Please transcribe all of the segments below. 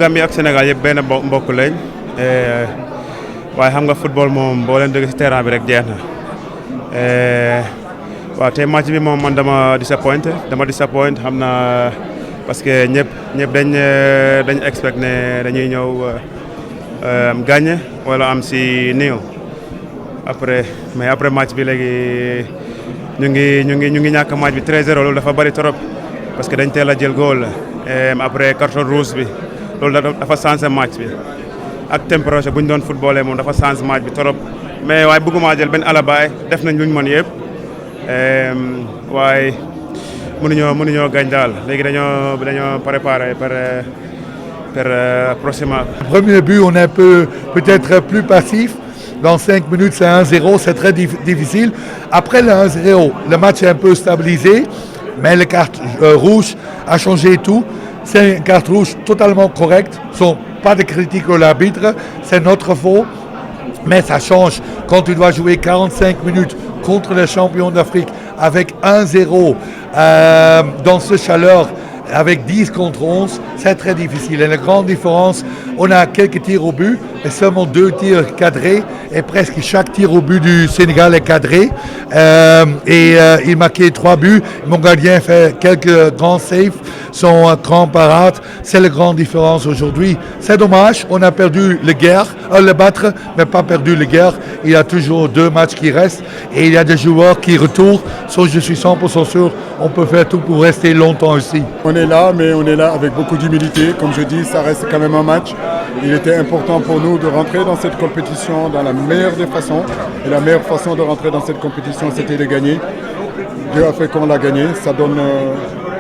Gambie ak Sénégal yëpp benn mbokk lañ waaye xam nga football moom boo leen dëgg ci terrain bi rek jeex na waaw tey match bi moom man dama disappoint xam naa parce que ñëpp dañ expect ne dañuy ñëw gagné wala am si néew après match bi léegi ñu ngi ñàkk match bi 3-0 loolu dafa bari trop parce que dañ teel a jël goal après carton rouge bi loolu dafa changé match bi ak température bu ñu doon footballé moom dafa changé match bi trop mais waaye bëgguma jël benn alabaay def nañ luñ mën yëpp waaye mënuñoo gañ daal léegi dañoo préparé pour prochainement. Premier but, on est peut-être plus passif. Dans 5 minutes, c'est 1-0, c'est très difficile. Après le 1-0, le match est un peu stabilisé, mais le carte rouge a changé tout. C'est une carte rouge totalement correcte, pas de critique à l'arbitre, c'est notre faute, mais ça change. Quand tu dois jouer 45 minutes contre le champion d'Afrique avec 1-0 dans ce chaleur, avec 10 contre 11, c'est très difficile. Et la grande différence, on a quelques tirs au but, mais seulement 2 tirs cadrés, et presque chaque tir au but du Sénégal est cadré. Il marquait 3 buts. Mon gardien fait quelques grands saves, son grand parade. C'est la grande différence aujourd'hui. C'est dommage, on a perdu le battre, mais pas perdu la guerre. Il y a toujours 2 matchs qui restent, et il y a des joueurs qui retournent. Je suis 100% sûr, on peut faire tout pour rester longtemps ici. On est là, mais on est là avec beaucoup d'humilité. Comme je dis, ça reste quand même un match. Il était important pour nous de rentrer dans cette compétition dans la meilleure des façons. Et la meilleure façon de rentrer dans cette compétition, c'était de gagner. Dieu a fait qu'on l'a gagné. Ça donne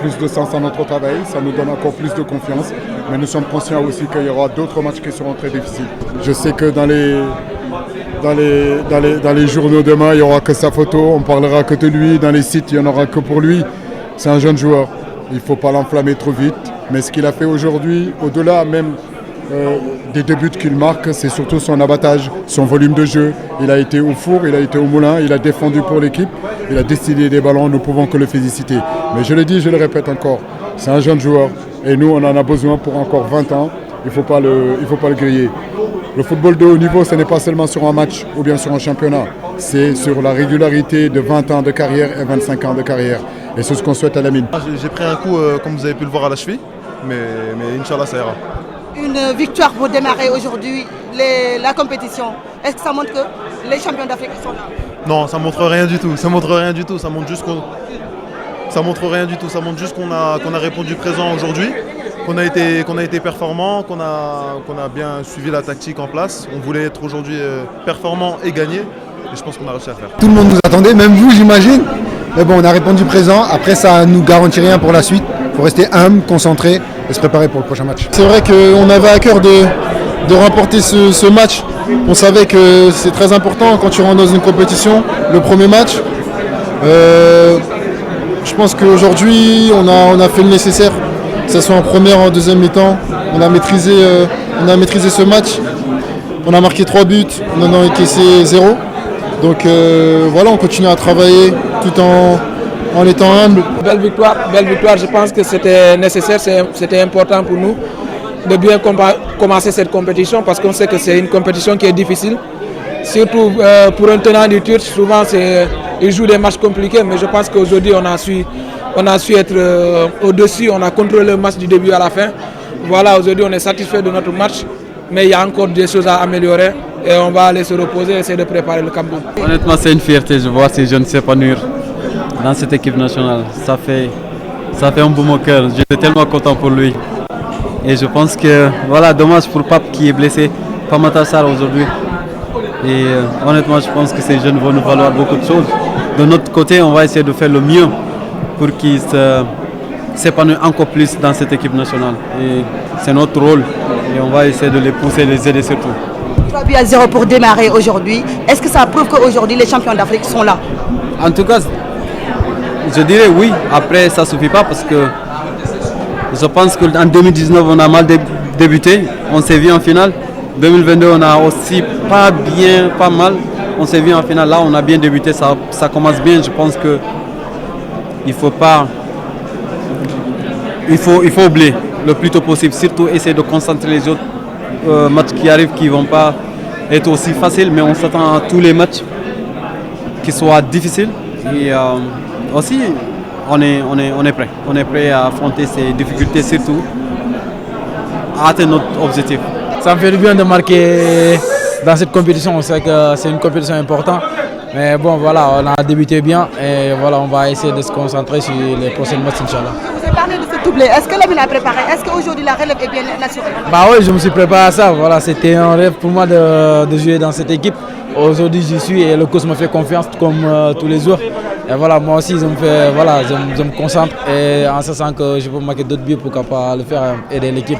plus de sens à notre travail. Ça nous donne encore plus de confiance. Mais nous sommes conscients aussi qu'il y aura d'autres matchs qui seront très difficiles. Je sais que dans les journaux demain, il n'y aura que sa photo. On ne parlera que de lui. Dans les sites, il n'y en aura que pour lui. C'est un jeune joueur. Il ne faut pas l'enflammer trop vite. Mais ce qu'il a fait aujourd'hui, au-delà même des 2 buts qu'il marque, c'est surtout son abattage, son volume de jeu. Il a été au four, il a été au moulin, il a défendu pour l'équipe, il a décidé des ballons, nous ne pouvons que le féliciter. Mais je le dis, je le répète encore, c'est un jeune joueur et nous on en a besoin pour encore 20 ans, il ne faut pas le griller. Le football de haut niveau, ce n'est pas seulement sur un match ou bien sur un championnat, c'est sur la régularité de 20 ans de carrière et 25 ans de carrière. Et c'est ce qu'on souhaite à Lamine. J'ai pris un coup, comme vous avez pu le voir, à la cheville, mais Inch'Allah ça ira. Une victoire pour démarrer aujourd'hui la compétition. Est-ce que ça montre que les champions d'Afrique sont là? Non, ça montre rien du tout. Ça montre rien du tout. Ça montre juste qu'on a répondu présent aujourd'hui, qu'on a été performant, qu'on a bien suivi la tactique en place. On voulait être aujourd'hui performant et gagner. Et je pense qu'on a réussi à faire. Tout le monde nous attendait, même vous, j'imagine. Mais bon, on a répondu présent. Après, ça ne nous garantit rien pour la suite. Il faut rester humble, concentré et se préparer pour le prochain match. C'est vrai qu'on avait à cœur de remporter ce match. On savait que c'est très important quand tu rentres dans une compétition, le premier match. Je pense qu'aujourd'hui, on a fait le nécessaire, que ce soit en première ou en deuxième mi-temps. On a maîtrisé ce match. On a marqué 3 buts, on en a encaissé 0. Donc voilà, on continue à travailler tout en étant humble. Belle victoire, je pense que c'était nécessaire, c'était important pour nous de bien commencer cette compétition parce qu'on sait que c'est une compétition qui est difficile. Surtout pour un tenant du titre, souvent il joue des matchs compliqués, mais je pense qu'aujourd'hui on a su être au-dessus, on a contrôlé le match du début à la fin. Voilà, aujourd'hui on est satisfait de notre match, mais il y a encore des choses à améliorer et on va aller se reposer et essayer de préparer le Cameroun. Honnêtement, c'est une fierté de voir ces jeunes s'épanouir dans cette équipe nationale. Ça fait un boum au cœur. J'étais tellement content pour lui. Et je pense que, voilà, dommage pour Pape qui est blessé, pas Matassar aujourd'hui. Et honnêtement, je pense que ces jeunes vont nous valoir beaucoup de choses. De notre côté, on va essayer de faire le mieux pour qu'ils s'épanouissent encore plus dans cette équipe nationale. Et c'est notre rôle. Et on va essayer de les pousser, les aider surtout. 3-0 pour démarrer aujourd'hui. Est-ce que ça prouve qu'aujourd'hui les champions d'Afrique sont là? En tout cas, je dirais oui. Après, ça ne suffit pas parce que je pense qu'en 2019, on a mal débuté. On s'est vu en finale. 2022, on a aussi pas mal. On s'est vu en finale. Là, on a bien débuté. Ça commence bien. Je pense que il faut oublier. le plus tôt possible. Surtout essayer de concentrer les autres matchs qui arrivent, qui ne vont pas être aussi faciles, mais on s'attend à tous les matchs qui soient difficiles. Et aussi, on est prêt. On est prêt à affronter ces difficultés, surtout à atteindre notre objectif. Ça me fait du bien de marquer dans cette compétition. On sait que c'est une compétition importante. Mais bon, voilà, on a débuté bien et voilà, on va essayer de se concentrer sur les prochains matchs, Inch'Allah. Vous avez parlé de ce doublé. Est-ce que Lamine a préparé? Est-ce qu'aujourd'hui la relève est bien assurée? Bah oui, je me suis préparé à ça. Voilà, c'était un rêve pour moi de jouer dans cette équipe. Aujourd'hui, j'y suis et le coach me fait confiance comme tous les jours. Et voilà, moi aussi, je me concentre et en sachant que je peux marquer d'autres buts, pourquoi pas le faire, aider l'équipe.